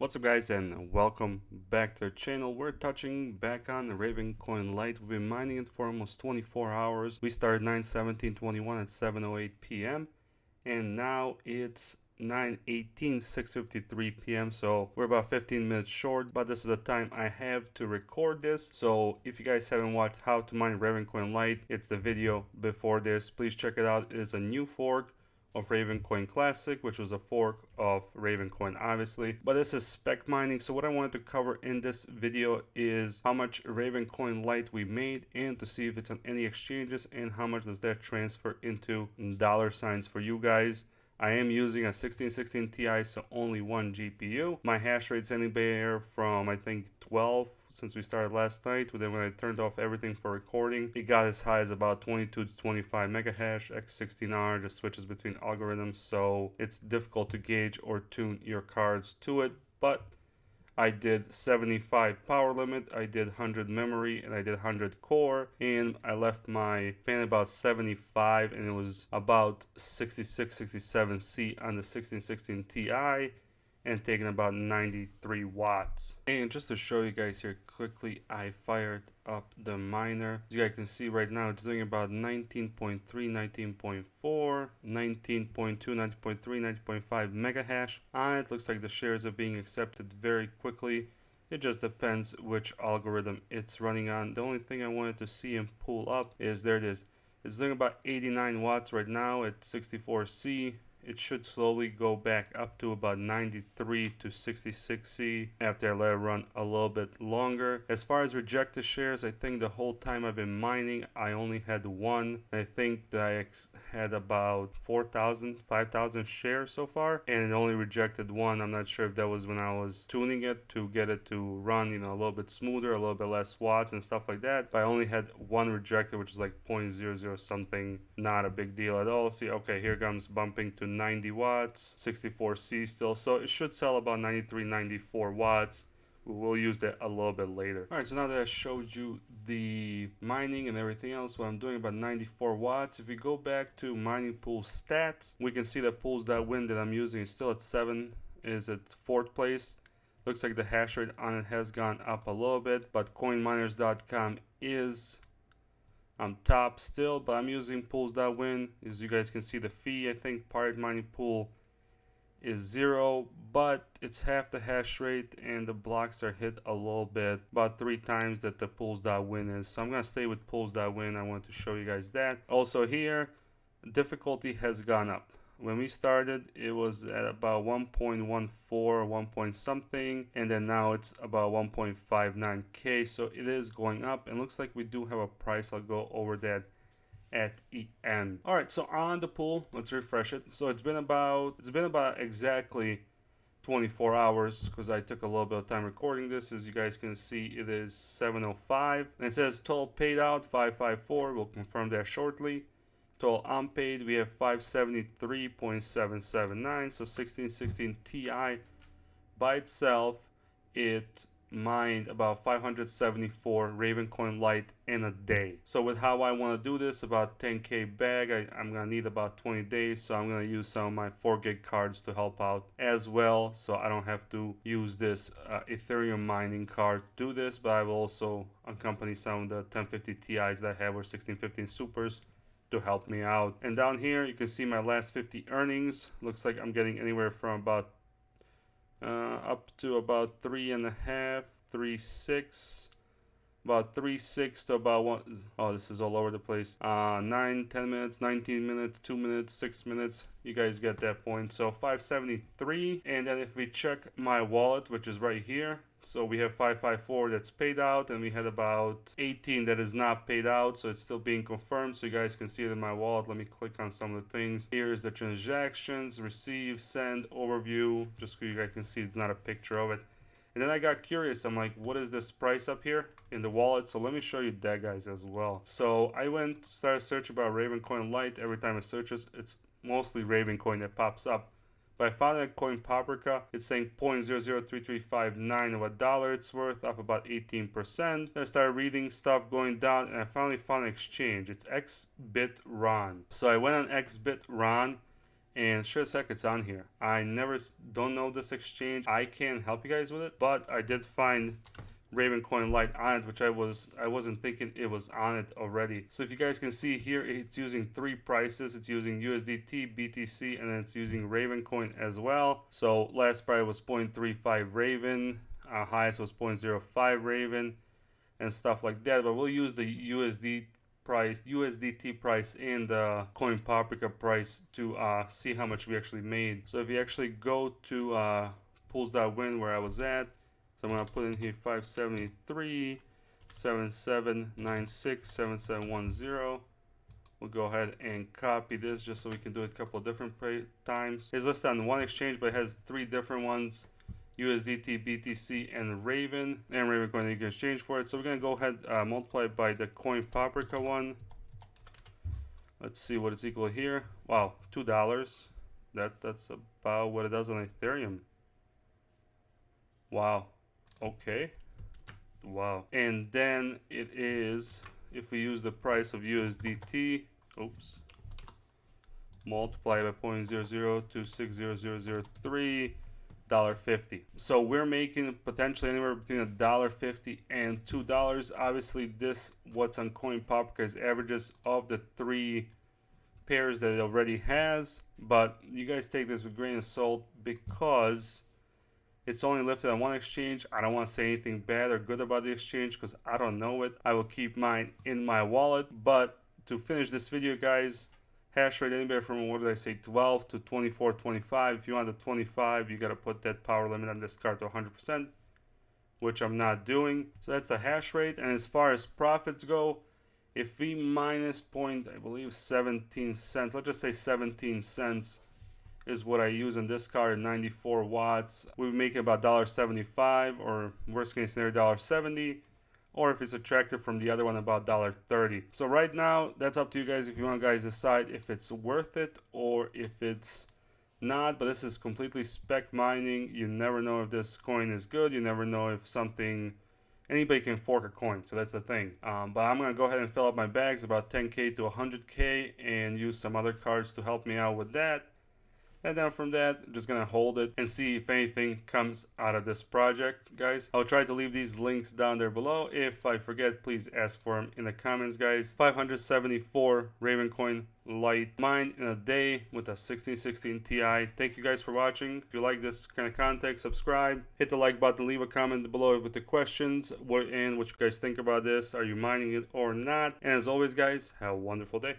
What's up guys, and welcome back to the channel. We're touching back on the Raven Coin Lite. We've been mining it for almost 24 hours. We started 9/17/21 at 7:08 p.m. and now it's 9:18, 6:53 p.m. So we're about 15 minutes short, but this is the time I have to record this. So if you guys haven't watched how to mine Raven Coin Lite, it's the video before this. Please check it out. It is a new fork of Raven Coin Classic, which was a fork of Raven Coin obviously, but this is spec mining. So what I wanted to cover in this video is how much Raven Coin Lite we made, and to see if it's on any exchanges and how much does that transfer into dollar signs for you guys. I am using a 1616 Ti, so only one GPU. My hash rate's anywhere from I think 12 since we started last night. Then when I turned off everything for recording, it got as high as about 22 to 25 mega hash. X16R just switches between algorithms, so it's difficult to gauge or tune your cards to it. But I did 75 power limit, I did 100 memory, and I did 100 core, and I left my fan about 75, and it was about 66, 67 C on the 1616 Ti, and taking about 93 watts. And just to show you guys here quickly, I fired up the miner. As you guys can see right now, it's doing about 19.3, 19.4, 19.2, 19.3, 19.5 mega hash on it. Looks like the shares are being accepted very quickly. It just depends which algorithm it's running on. The only thing I wanted to see and pull up is, there it is. It's doing about 89 watts right now at 64C. It should slowly go back up to about 93 to 66C after I let it run a little bit longer. As far as rejected shares, I think the whole time I've been mining, I only had one. I think that I had about 4,000, 5,000 shares so far, and it only rejected one. I'm not sure if that was when I was tuning it to get it to run, a little bit smoother, a little bit less watts and stuff like that. But I only had one rejected, which is like 0.00 something, not a big deal at all. See, okay, here comes bumping to 90 watts, 64C still, so it should sell about 93, 94 watts. We'll use that a little bit later. All right, so now that I showed you the mining and everything else, what I'm doing about 94 watts. If we go back to mining pool stats, we can see that pools.win that I'm using is still at 7, is at 4th place. Looks like the hash rate on it has gone up a little bit, but coinminers.com is on top still, but I'm using pools.win. As you guys can see, the fee, I think pirate mining pool is 0, but it's half the hash rate, and the blocks are hit a little bit, about 3 times that the pools.win is. So I'm gonna stay with pools.win. I want to show you guys that. Also here, difficulty has gone up. When we started, it was at about 1.14, 1 point something, and then now it's about 1.59K, so it is going up, and looks like we do have a price. I'll go over that at the end. All right, so on the pool, let's refresh it. So it's been about exactly 24 hours, because I took a little bit of time recording this. As you guys can see, it is 7:05, and it says total paid out 554. We'll confirm that shortly. Total unpaid, we have 573.779. So 1616 Ti by itself, it mined about 574 Raven Coin Lite in a day. So with how I want to do this, about 10K bag, I'm gonna need about 20 days. So I'm gonna use some of my 4 gig cards to help out as well, so I don't have to use this Ethereum mining card to do this. But I will also accompany some of the 1050 Ti's that I have, or 1615 Supers, to help me out. And down here you can see my last 50 earnings. Looks like I'm getting anywhere from about up to about 3.5, 3.6, about 3.6 to about 1. Oh, this is all over the place. 9, 10 minutes, 19 minutes, 2 minutes, 6 minutes. You guys get that point. So 573. And then if we check my wallet, which is right here, so we have 554 that's paid out, and we had about 18 that is not paid out, so it's still being confirmed. So you guys can see it in my wallet. Let me click on some of the things. Here is the transactions, receive, send, overview, just so you guys can see it's not a picture of it. And then I got curious. I'm like, what is this price up here in the wallet? So let me show you that, guys, as well. So I started searching about Raven Coin Lite. Every time I search this, it's mostly Raven Coin that pops up. But I found that coin Paprika, it's saying 0.003359 of a dollar it's worth, up about 18%. Then I started reading stuff going down, and I finally found an exchange. It's XBitRon. So I went on XBitRon, and sure as heck it's on here. I don't know this exchange. I can't help you guys with it, but I did find Raven Coin Lite on it, which I wasn't thinking it was on it already. So if you guys can see here, it's using 3 prices. It's using USDT, BTC, and then it's using Raven Coin as well. So last price was 0.35 Raven, highest was 0.05 Raven, and stuff like that. But we'll use the USDT price and the Coin Paprika price to see how much we actually made. So if you actually go to pools.win where I was at, so I'm going to put in here 573, 7796, 7710. We'll go ahead and copy this just so we can do it a couple of different times. It's listed on one exchange, but it has 3 different ones: USDT, BTC, and Raven. And Raven Coin, you can exchange for it. So we're going to go ahead multiply it by the Coin Paprika one. Let's see what it's equal here. Wow, $2. That's about what it does on Ethereum. Wow. Okay. Wow. And then it is, if we use the price of USDT, multiply by 0.00260003, $1.50. So we're making potentially anywhere between $1.50 and $2. Obviously, what's on Coin Paprika is averages of the 3 pairs that it already has, but you guys take this with a grain of salt because it's only listed on one exchange. I don't want to say anything bad or good about the exchange because I don't know it. I will keep mine in my wallet. But to finish this video, guys, hash rate anywhere from, what did I say, 12 to 24, 25. If you want the 25, you got to put that power limit on this card to 100%, which I'm not doing. So that's the hash rate. And as far as profits go, if we minus I believe 17 cents, let's just say 17 cents is what I use on this card at 94 watts. We make about $1.75, or worst case scenario $1.70, or if it's attractive from the other one, about $1.30. So right now, that's up to you guys if you want guys decide if it's worth it or if it's not. But this is completely spec mining. You never know if this coin is good. You never know if anybody can fork a coin, so that's the thing. But I'm gonna go ahead and fill up my bags, about 10K to 100K, and use some other cards to help me out with that. And then from that, I'm just gonna hold it and see if anything comes out of this project, guys. I'll try to leave these links down there below. If I forget, please ask for them in the comments, guys. 574 Raven Coin Lite mined in a day with a 1616 Ti. Thank you guys for watching. If you like this kind of content, subscribe, hit the like button, leave a comment below with the questions and what you guys think about this. Are you mining it or not? And as always, guys, have a wonderful day.